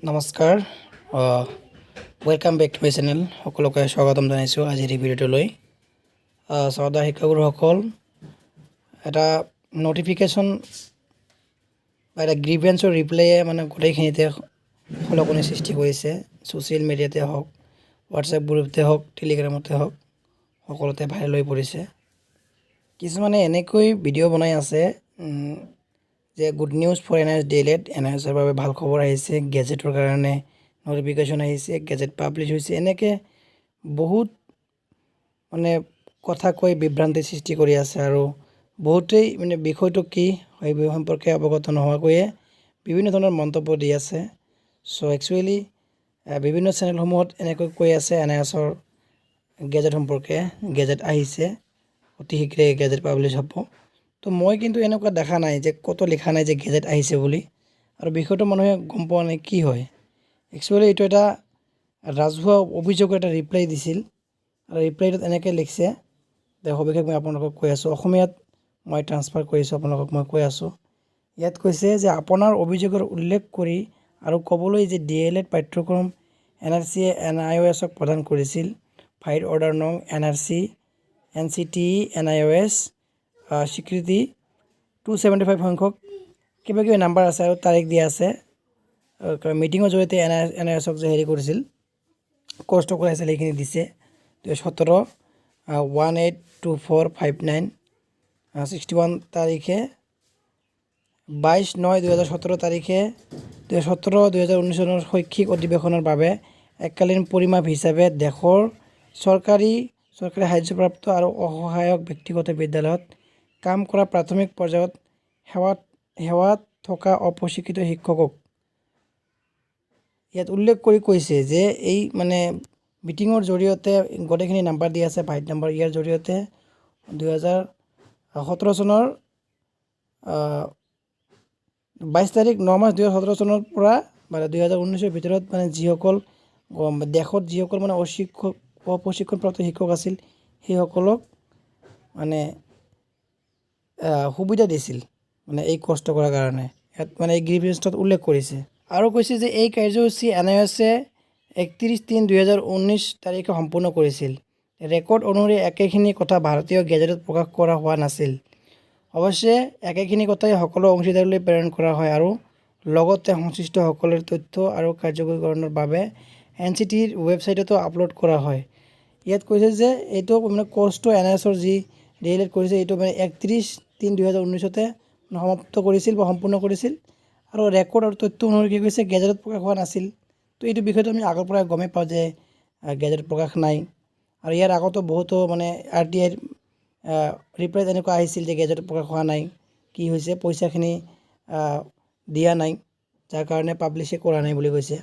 নমস্কাৰ welcome back to my channel সকলোকে স্বাগতম জনাইছোঁ আজিৰ এই ভিডিঅ'টোলৈ শ্ৰদ্ধা শিক্ষাগুৰুসকল এটা নটিফিকেশ্যন বা এটা গ্ৰিভেন্সৰ ৰিপ্লাইয়ে মানে গোটেইখিনিতে খলকনি সৃষ্টি কৰিছে ছ'চিয়েল মিডিয়াতে হওক হোৱাটছএপ গ্ৰুপতে হওক টেলিগ্ৰামতে হওক সকলোতে ভাইৰেল হৈ পৰিছে কিছুমানে এনেকৈ ভিডিঅ' বনাই আছে যে good news for N I S DElEd N I এছৰ বাবে ভাল খবৰ আহিছে গেজেটৰ কাৰণে নটিফিকেশ্যন আহিছে গেজেট পাব্লিছ হৈছে এনেকৈ বহুত মানে কথা কৈ বিভ্ৰান্তি সৃষ্টি কৰি আছে আৰু বহুতেই মানে বিষয়টো কি সেই সম্পৰ্কে অৱগত নোহোৱাকৈয়ে বিভিন্ন ধৰণৰ মন্তব্য দি আছে চ' একচুৱেলি বিভিন্ন চেনেলসমূহত এনেকৈ কৈ আছে এন আই এছৰ গেজেট সম্পৰ্কে গেজেট আহিছে অতি শীঘ্ৰে গেজেট পাব্লিছ হ'ব তো মই কিন্তু এনেকুৱা দেখা নাই যে কত লিখা নাই যে গেজেট আহিছে বুলি আৰু বিষয়টো মানুহে গম পোৱা নাই কি হয় একচুৱেলি এইটো এটা ৰাজহুৱা অভিযোগৰ এটা ৰিপ্লাই দিছিল আৰু ৰিপ্লাইটোত এনেকৈ লিখিছে সবিশেষ মই আপোনালোকক কৈ আছোঁ অসমীয়াত মই ট্ৰান্সফাৰ কৰিছোঁ আপোনালোকক মই কৈ আছোঁ ইয়াত কৈছে যে আপোনাৰ অভিযোগৰ উল্লেখ কৰি আৰু ক'বলৈ যে ডিএলএড পাঠ্যক্ৰম এনআৰচিয়ে NIOSক প্ৰদান কৰিছিল ফাইল অৰ্ডাৰ নং NRC NCTE NIOS স্বীকৃতি 275 সংখ্যক কিবা কিবি নাম্বাৰ আছে আৰু তাৰিখ দিয়া আছে মিটিঙৰ জৰিয়তে NIOSক যে হেৰি কৰিছিল কষ্ট কৰাইছিল সেইখিনি দিছে 2017 182459 61 তাৰিখে 22/9/2017 তাৰিখে 2017-2019 চনৰ শৈক্ষিক অধিৱেশনৰ বাবে এককালীন পৰিমাপ হিচাপে দেশৰ চৰকাৰী সাহায্যপ্ৰাপ্ত আৰু অসহায়ক ব্যক্তিগত বিদ্যালয়ত কাম কৰা প্ৰাথমিক পৰ্যায়ত সেৱাত থকা অপ্ৰশিক্ষিত শিক্ষকক ইয়াত উল্লেখ কৰি কৈছে যে এই মানে মিটিঙৰ জৰিয়তে গোটেইখিনি নাম্বাৰ দিয়া আছে ভাইট নাম্বাৰ ইয়াৰ জৰিয়তে 2017 চনৰ 22 তাৰিখ 9 মাৰ্চ 2017 চনৰ পৰা মানে 2019 ভিতৰত মানে যিসকল দেশত যিসকল মানে অপ্ৰশিক্ষণপ্ৰাপ্ত শিক্ষক আছিল সেইসকলক মানে সুবিধা দিছিল মানে এই কষ্ট কৰাৰ কাৰণে ইয়াত মানে এই গ্ৰিভেন্সত উল্লেখ কৰিছে আৰু কৈছে যে এই কাৰ্যসূচী NIOSে 31/3/2019 তাৰিখে সম্পূৰ্ণ কৰিছিল ৰেকৰ্ড অনুসৰি একেখিনি কথা ভাৰতীয় গেজেটত প্ৰকাশ কৰা হোৱা নাছিল অৱশ্যে একেখিনি কথাই সকলো অংশীদাৰলৈ প্ৰেৰণ কৰা হয় আৰু লগতে সংশ্লিষ্টসকলৰ তথ্য আৰু কাৰ্যকৰীকৰণৰ বাবে NCTEৰ ৱেবছাইটতো আপলোড কৰা হয় ইয়াত কৈছে যে এইটো মানে কৰ্চটো NIOSৰ যি ডিএলএড কৰিছে এইটো মানে 31/3/2019 সমাপ্ত কৰিছিল বা সম্পূৰ্ণ কৰিছিল আৰু ৰেকৰ্ড আৰু তথ্য অনুসৰি কি কৈছে গেজেটত প্ৰকাশ হোৱা নাছিল তো এইটো বিষয়টো আমি আগৰ পৰাই গমেই পাওঁ যে গেজেটত প্ৰকাশ নাই আৰু ইয়াৰ আগতো বহুতো মানে RTIৰ ৰিপ্লাই এনেকুৱা আহিছিল যে গেজেটত প্ৰকাশ হোৱা নাই কি হৈছে পইচাখিনি দিয়া নাই যাৰ কাৰণে পাব্লিছে কৰা নাই বুলি কৈছে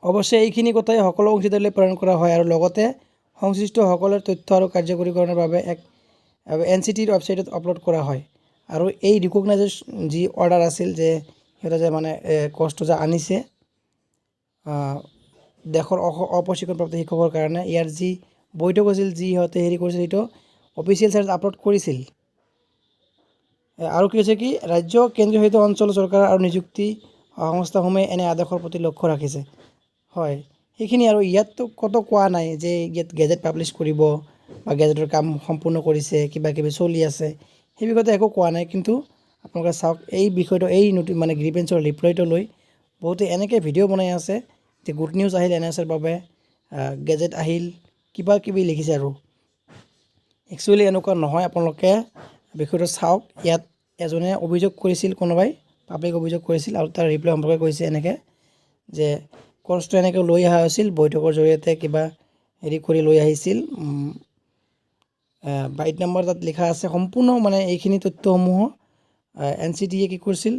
অৱশ্যে এইখিনি কথাই সকলো অংশীদাৰলৈ প্ৰেৰণ কৰা হয় আৰু লগতে সংশ্লিষ্টসকলৰ তথ্য আৰু কাৰ্যকৰীকৰণৰ বাবে এক NCTEৰ ৱেবছাইটত আপলোড কৰা হয় আৰু এই ৰিকগনাইজেশ্যন যি অৰ্ডাৰ আছিল যে সিহঁতে যে মানে কষ্ট যে আনিছে দেশৰ অপ্ৰশিক্ষণপ্ৰাপ্ত শিক্ষকৰ কাৰণে ইয়াৰ যি বৈঠক হৈছিল যি সিহঁতে হেৰি কৰিছিল সেইটো অফিচিয়েল ছাইটত আপলোড কৰিছিল আৰু কি হৈছে কি ৰাজ্য কেন্দ্ৰীয় শাসিত অঞ্চল চৰকাৰ আৰু নিযুক্তি সংস্থাসমূহে এনে আদেশৰ প্ৰতি লক্ষ্য ৰাখিছে হয় সেইখিনি আৰু ইয়াততো কত কোৱা নাই যে ইয়াত গেজেট পাব্লিছ কৰিব বা গেজেটৰ কাম সম্পূৰ্ণ কৰিছে কিবা কিবি চলি আছে সেই বিষয়তে একো কোৱা নাই কিন্তু আপোনালোকে চাওক এই বিষয়টো এই মানে গ্ৰিভেন্সৰ ৰিপ্লাইটো লৈ বহুতে এনেকৈ ভিডিঅ' বনাই আছে যে গুড নিউজ আহিল NIOSৰ বাবে গেজেট আহিল কিবা কিবি লিখিছে আৰু একচুৱেলি এনেকুৱা নহয় আপোনালোকে বিষয়টো চাওক ইয়াত এজনে অভিযোগ কৰিছিল কোনোবাই পাব্লিক অভিযোগ কৰিছিল আৰু তাৰ ৰিপ্লাই সম্পৰ্কে কৈছে এনেকৈ যে কৰ্চটো এনেকৈ লৈ অহা হৈছিল বৈঠকৰ জৰিয়তে কিবা হেৰি কৰি লৈ আহিছিল বাইট নম্বৰ তাত লিখা আছে সম্পূৰ্ণ মানে এইখিনি তথ্যসমূহ NCTEয়ে কি কৰিছিল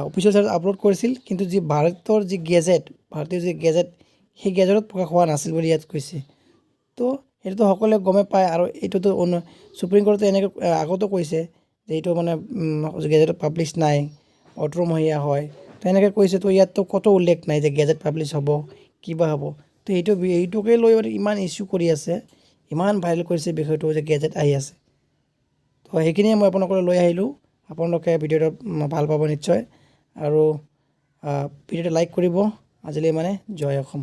অফিচিয়েল ছাইটত আপলোড কৰিছিল কিন্তু যি ভাৰতীয় যি গেজেট সেই গেজেটত প্ৰকাশ হোৱা নাছিল বুলি ইয়াত কৈছে তো সেইটোতো সকলোৱে গমে পায় আৰু এইটোতো সুপ্ৰিম কোৰ্টে এনেকৈ আগতো কৈছে যে এইটো মানে গেজেটত পাব্লিছ নাই 18 মহীয়া হয় তো এনেকৈ কৈছে তো ইয়াততো কত উল্লেখ নাই যে গেজেট পাব্লিছ হ'ব কিবা হ'ব তো এইটোকে লৈ ইমান ইছ্যু কৰি আছে ইমান ভাইৰেল কৰিছে বিষয়টো যে গেজেট আহি আছে তো সেইখিনিয়ে মই আপোনালোকলৈ লৈ আহিলোঁ আপোনালোকে ভিডিঅ'টো ভাল পাব নিশ্চয় আৰু ভিডিঅ'টো লাইক কৰিব আজিলৈ জয় অসম।